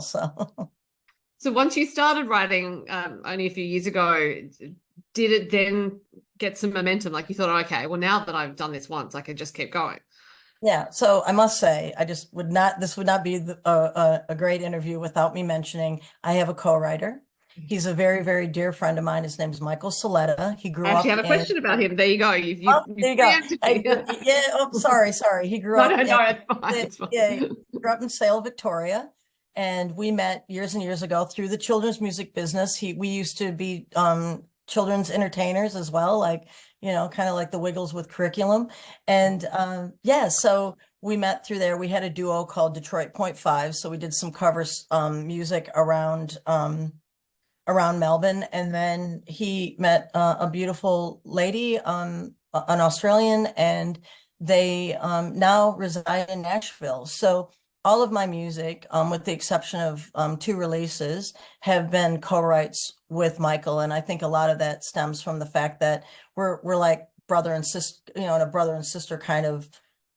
So So once you started writing only a few years ago, did it then get some momentum? Like you thought, okay, well, now that I've done this once, I can just keep going. yeah, so I must say, I just would not, this would not be a great interview without me mentioning I have a co-writer. He's a very, very dear friend of mine. His name is Michael Saletta. He I grew actually up have a in, question about him. There you go. oh, You've there you go. preempted me. Yeah, oh, sorry. He grew No, up, no, yeah, no, it's fine. yeah, It's fine. yeah, he grew up in Sale, Victoria. And we met years and years ago through the children's music business. We used to be children's entertainers as well, like, kind of like the Wiggles with curriculum. And yeah, so we met through there. We had a duo called Detroit Point Five. So we did some covers music around Melbourne. And then he met a beautiful lady, an Australian, and they now reside in Nashville. So all of my music, with the exception of two releases, have been co-writes with Michael. And I think a lot of that stems from the fact that we're like brother and sister, in a brother and sister kind of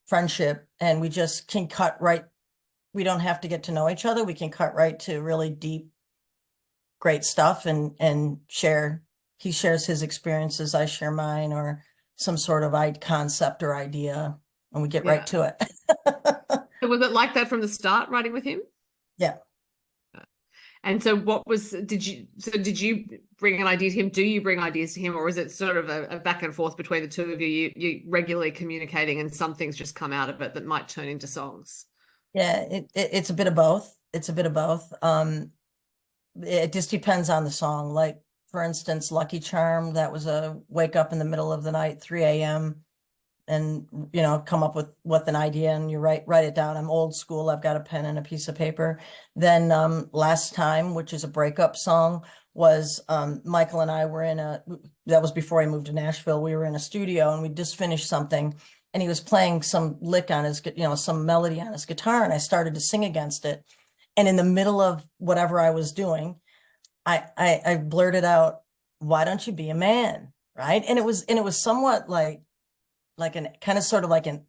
friendship. And we just can cut right. We don't have to get to know each other. We can cut right to really deep, great stuff and share. He shares his experiences, I share mine, or some sort of concept or idea, and we get right Yeah. to it. So was it like that from the start, writing with him? Yeah. And so did you bring an idea to him? Do you bring ideas to him, or is it sort of a back and forth between the two of you? You regularly communicating and some things just come out of it that might turn into songs? Yeah, it's a bit of both. It's a bit of both. It just depends on the song. Like, for instance, Lucky Charm, that was a wake up in the middle of the night, 3 a.m. and come up with an idea, and you write it down. I'm old school. I've got a pen and a piece of paper. Then Last Time, which is a breakup song, was Michael and I were that was before I moved to Nashville. We were in a studio and we just finished something, and he was playing some lick on his, some melody on his guitar, and I started to sing against it. And in the middle of whatever I was doing, I blurted out, "Why don't you be a man?" Right? And it was somewhat like an kind of sort of like an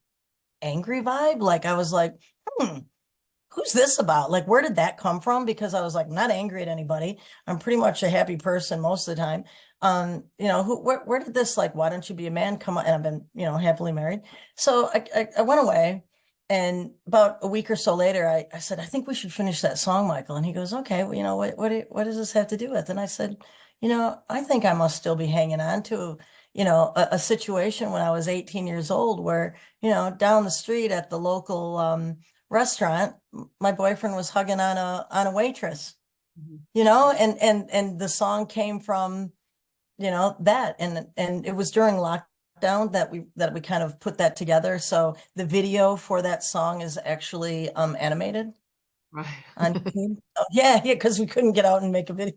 angry vibe. Like I was like, who's this about? Like, where did that come from? Because I was like, not angry at anybody. I'm pretty much a happy person most of the time. Where did this, like, why don't you be a man, come on? And I've been, happily married. So I went away. And about a week or so later, I said, I think we should finish that song, Michael. And he goes, okay, well, what does this have to do with? And I said, I think I must still be hanging on to, a situation when I was 18 years old where, down the street at the local restaurant, my boyfriend was hugging on a waitress, Mhm. and the song came from, that, and it was during lockdown that we kind of put that together. So the video for that song is actually animated Right. on YouTube. Oh, yeah, because we couldn't get out and make a video.